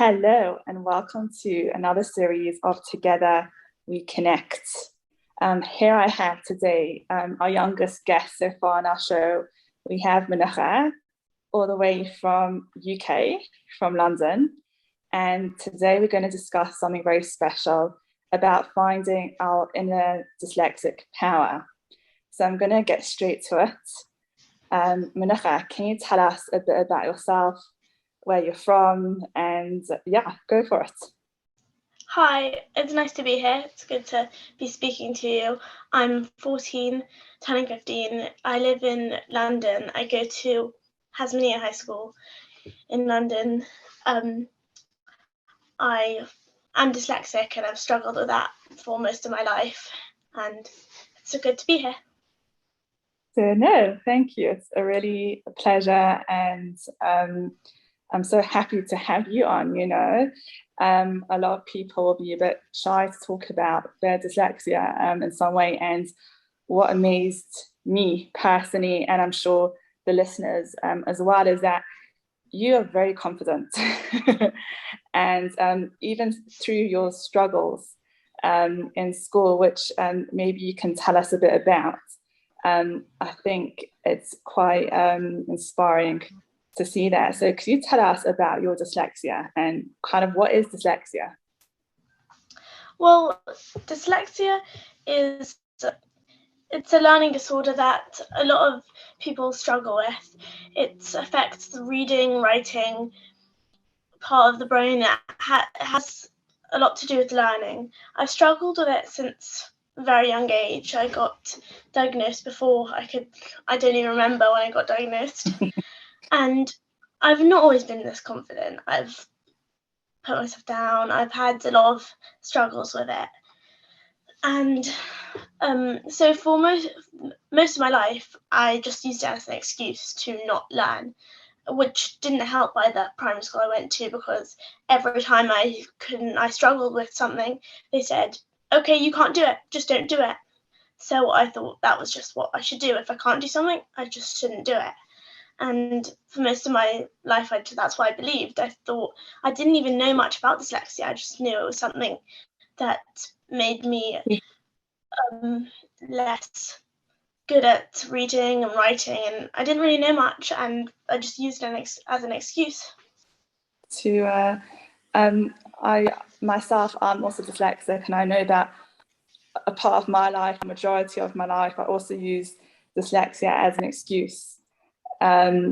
Hello, and welcome to another series of Together We Connect. Here I have today our youngest guest so far on our show. We have Menucha, all the way from UK, from London. And today we're going to discuss something very special about finding our inner dyslexic power. So I'm going to get straight to it. Menucha, can you tell us a bit about yourself, where you're from, and yeah, go for it. Hi, it's nice to be here. It's good to be speaking to you. I'm 14, turning 15. I live in London. I go to Hasmonia High School in London. I'm dyslexic and I've struggled with that for most of my life, and it's so good to be here. So no, thank you. It's a really a pleasure, and I'm so happy to have you on. A lot of people will be a bit shy to talk about their dyslexia in some way. And what amazed me personally, and I'm sure the listeners as well, is that you are very confident. And even through your struggles in school, which maybe you can tell us a bit about, I think it's quite inspiring to see that. So could you tell us about your dyslexia and kind of what is dyslexia? Well, dyslexia it's a learning disorder that a lot of people struggle with. It affects the reading, writing part of the brain that has a lot to do with learning. I've struggled with it since a very young age. I got diagnosed before I don't even remember when I got diagnosed. And I've not always been this confident. I've put myself down. I've had a lot of struggles with it. And so for most of my life, I just used it as an excuse to not learn, which didn't help by the primary school I went to, because every time I struggled with something, they said, okay, you can't do it, just don't do it. So I thought that was just what I should do. If I can't do something, I just shouldn't do it. And for most of my life, that's what I believed. I thought I didn't even know much about dyslexia. I just knew it was something that made me less good at reading and writing, and I didn't really know much, and I just used it as an excuse. I myself, I'm also dyslexic, and I know that a part of my life, a majority of my life, I also use dyslexia as an excuse.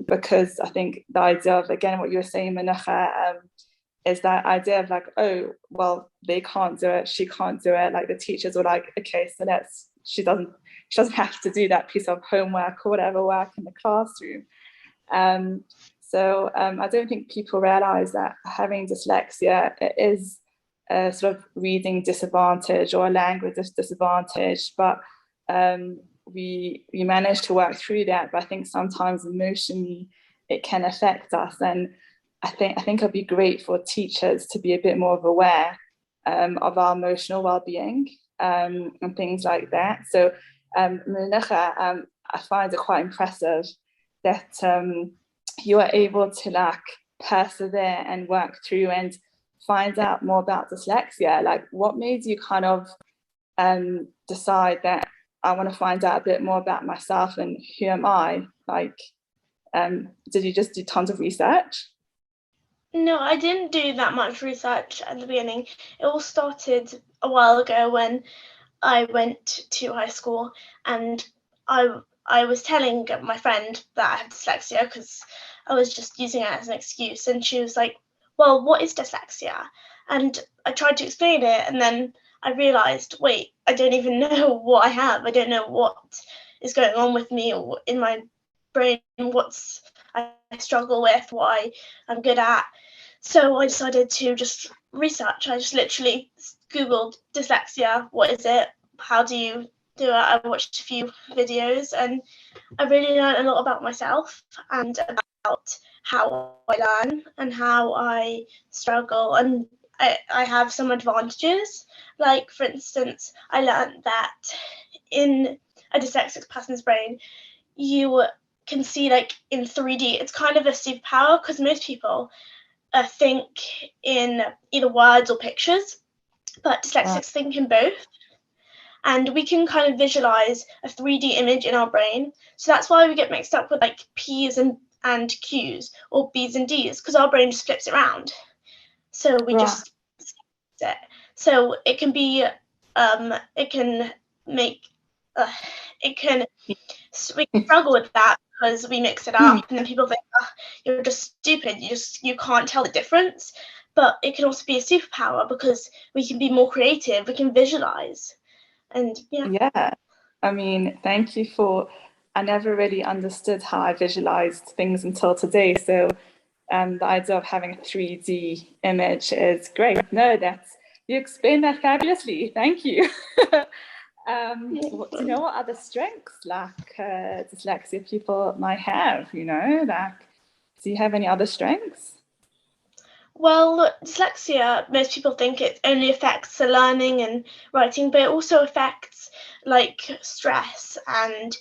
Because I think the idea of, again, what you were saying, Menucha, is that idea of like, oh, well, they can't do it, she can't do it. Like the teachers were like, okay, so she doesn't have to do that piece of homework or whatever work in the classroom. So I don't think people realize that having dyslexia, it is a sort of reading disadvantage or a language disadvantage, but we manage to work through that. But I think sometimes emotionally it can affect us, and I think it'd be great for teachers to be a bit more aware of our emotional well-being and things like that. So Menucha, I find it quite impressive that you are able to like persevere and work through and find out more about dyslexia. Like, what made you kind of decide that I want to find out a bit more about myself and who am I? Like, did you just do tons of research? No, I didn't do that much research at the beginning. It all started a while ago when I went to high school, and I was telling my friend that I have dyslexia because I was just using it as an excuse, and she was like, well, what is dyslexia? And I tried to explain it, and then I realized, wait, I don't even know what I have. I don't know what is going on with me or in my brain, I struggle with, what I'm good at. So I decided to just research. I just literally Googled dyslexia. What is it? How do you do it? I watched a few videos, and I really learned a lot about myself and about how I learn and how I struggle. And I have some advantages. Like, for instance, I learned that in a dyslexic person's brain, you can see like in 3D. It's kind of a superpower, because most people think in either words or pictures, but dyslexics think in both. And we can kind of visualize a 3D image in our brain. So that's why we get mixed up with like P's and Q's or B's and D's, because our brain just flips it around. So we just it. So it can be, it can make, we can struggle with that because we mix it up, and then people think, oh, you're just stupid. You can't tell the difference. But it can also be a superpower because we can be more creative. We can visualize. And yeah, I mean, thank you for, I never really understood how I visualized things until today. So the idea of having a 3D image is great. No, you explained that fabulously. Thank you. Do you know what other strengths like dyslexia people might have? You know, like, do you have any other strengths? Well, dyslexia, most people think it only affects the learning and writing, but it also affects like stress and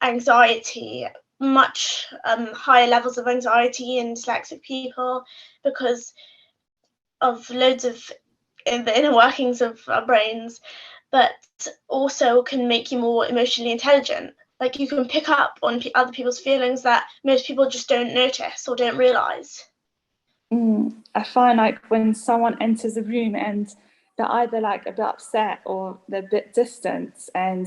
anxiety, much higher levels of anxiety in dyslexic people because of loads of the inner workings of our brains, but also can make you more emotionally intelligent. Like you can pick up on other people's feelings that most people just don't notice or don't realize. I find like when someone enters a room and they're either like a bit upset or they're a bit distant, and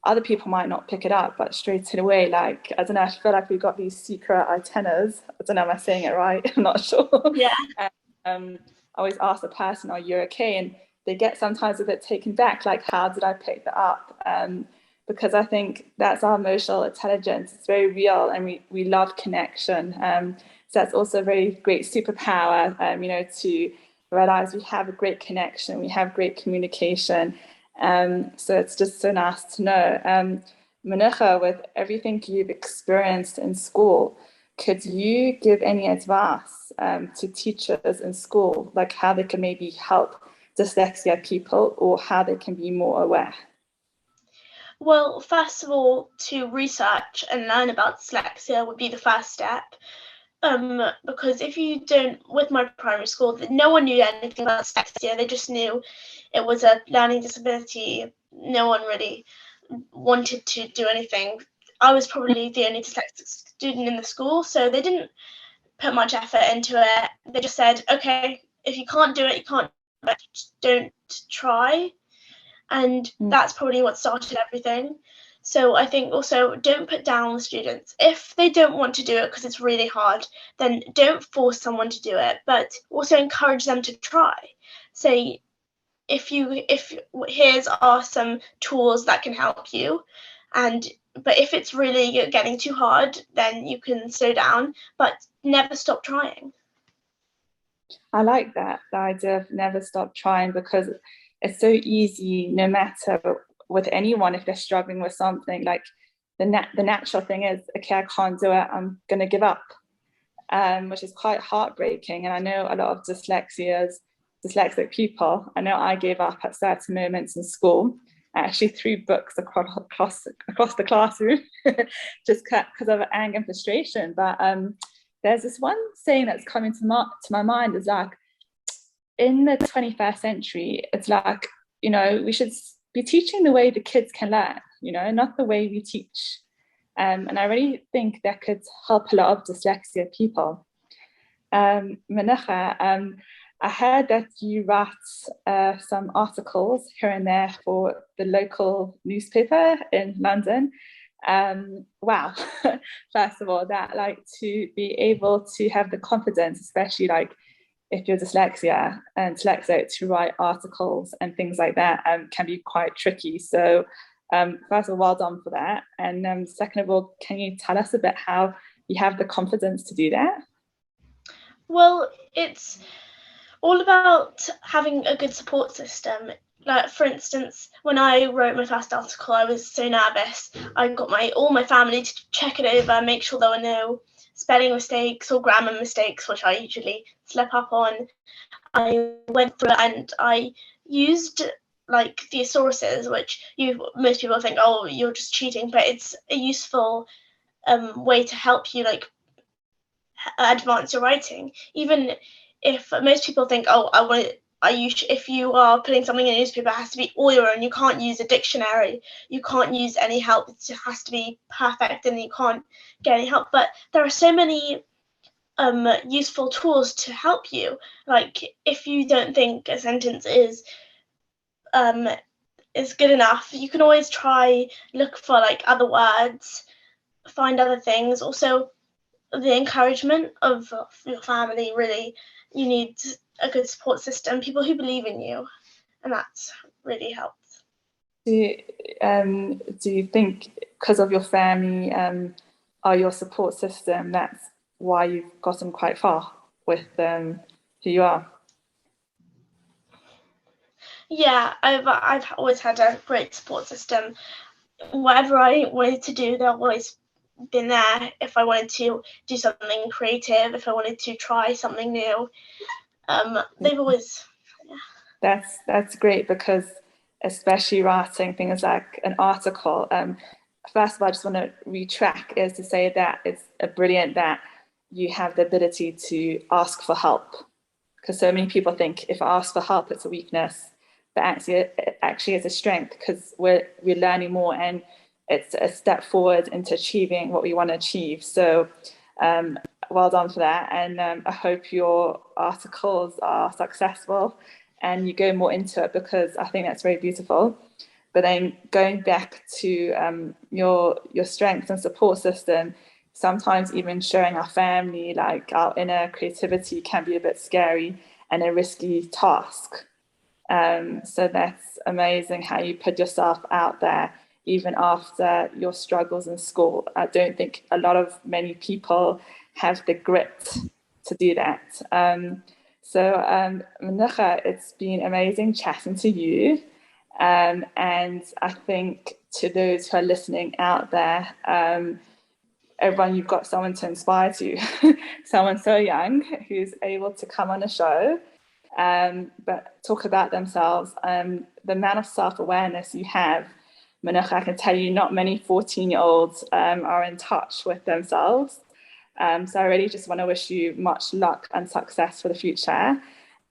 other people might not pick it up, but straight away, like, I don't know, I feel like we've got these secret antennas. I don't know, am I saying it right? I'm not sure. Yeah. I always ask the person, are you okay? And they get sometimes a bit taken back, like, how did I pick that up? Because I think that's our emotional intelligence. It's very real, and we love connection. So that's also a very great superpower, you know, to realize we have a great connection, we have great communication. So it's just so nice to know. Menucha, with everything you've experienced in school, could you give any advice to teachers in school, like how they can maybe help dyslexia people or how they can be more aware? Well, first of all, to research and learn about dyslexia would be the first step. Because if you don't, with my primary school, no one knew anything about dyslexia. They just knew it was a learning disability. No one really wanted to do anything. I was probably the only dyslexic student in the school, so they didn't put much effort into it. They just said, okay, if you can't do it, you can't do it. Just don't try. And that's probably what started everything. So I think also don't put down the students. If they don't want to do it because it's really hard, then don't force someone to do it, but also encourage them to try. Say, if here's are some tools that can help you, but if it's really getting too hard, then you can slow down, but never stop trying. I like that, the idea of never stop trying, because it's so easy, no matter with anyone, if they're struggling with something, like the natural thing is, okay, I can't do it, I'm going to give up, which is quite heartbreaking. And I know a lot of dyslexic people, I know I gave up at certain moments in school. I actually threw books across the classroom just because of anger and frustration. But there's this one saying that's coming to my mind, is like, in the 21st century, it's like, you know, we should be teaching the way the kids can learn, you know, not the way we teach. And I really think that could help a lot of dyslexia people. Menucha, I heard that you write some articles here and there for the local newspaper in London. Wow. First of all, that, like, to be able to have the confidence, especially like if you're dyslexic, to write articles and things like that can be quite tricky. So first of all, well done for that. And second of all, can you tell us a bit how you have the confidence to do that? Well, it's all about having a good support system. Like, for instance, when I wrote my first article, I was so nervous. I got all my family to check it over, make sure there were no spelling mistakes or grammar mistakes, which I usually slip up on. I went through it and I used like thesauruses, which most people think, oh, you're just cheating, but it's a useful way to help you like advance your writing. Even if most people think, oh, if you are putting something in a newspaper, it has to be all your own. You can't use a dictionary. You can't use any help. It just has to be perfect, and you can't get any help. But there are so many useful tools to help you. Like, if you don't think a sentence is good enough, you can always look for like other words, find other things. Also, the encouragement of your family. Really, you need a good support system, people who believe in you, and that's really helps. Do you think because of your family are your support system, that's why you've gotten quite far with who you are? Yeah, I've always had a great support system. Whatever I wanted to do, they've always been there. If I wanted to do something creative, if I wanted to try something new, they've always. Yeah. That's great, because especially writing things like an article. First of all, I just want to retract is to say that it's brilliant that you have the ability to ask for help, because so many people think if I ask for help, it's a weakness, but actually it's a strength, because we're learning more, and it's a step forward into achieving what we want to achieve. So well done for that, and I hope your articles are successful and you go more into it, because I think that's very beautiful. But then going back to your strengths and support system, sometimes even showing our family like our inner creativity can be a bit scary and a risky task. So that's amazing how you put yourself out there even after your struggles in school. I don't think many people have the grit to do that. Menucha, it's been amazing chatting to you. And I think to those who are listening out there, everyone, you've got someone to inspire you, someone so young who's able to come on a show, but talk about themselves. The amount of self-awareness you have, Menucha, I can tell you not many 14-year-olds are in touch with themselves. So I really just want to wish you much luck and success for the future.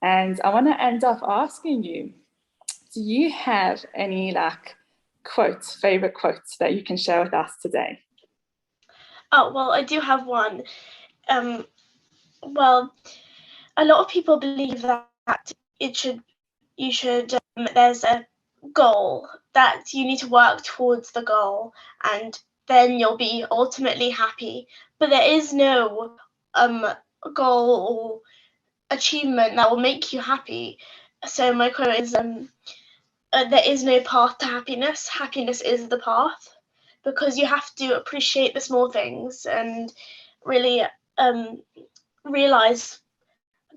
And I want to end off asking you, do you have any favorite quotes that you can share with us today? Oh, well, I do have one. Well, a lot of people believe that there's a goal, that you need to work towards the goal, and then you'll be ultimately happy. But there is no goal or achievement that will make you happy. So my quote is, there is no path to happiness. Happiness is the path, because you have to appreciate the small things and really realize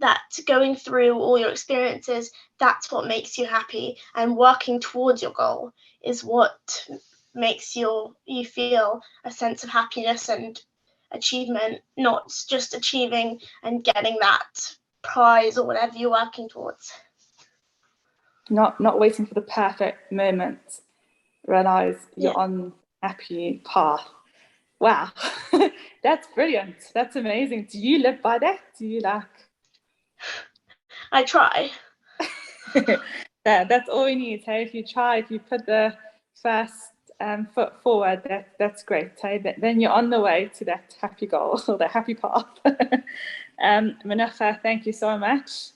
that going through all your experiences, that's what makes you happy, and working towards your goal is what makes you feel a sense of happiness and achievement, not just achieving and getting that prize or whatever you're working towards. Not waiting for the perfect moment, realize you're on a happy path. Wow. That's brilliant. That's amazing. Do you live by that? Do you I try. That's all we need. Hey, if you try, if you put the first foot forward, that's great. Hey, then you're on the way to that happy goal or that happy path. Menucha, thank you so much.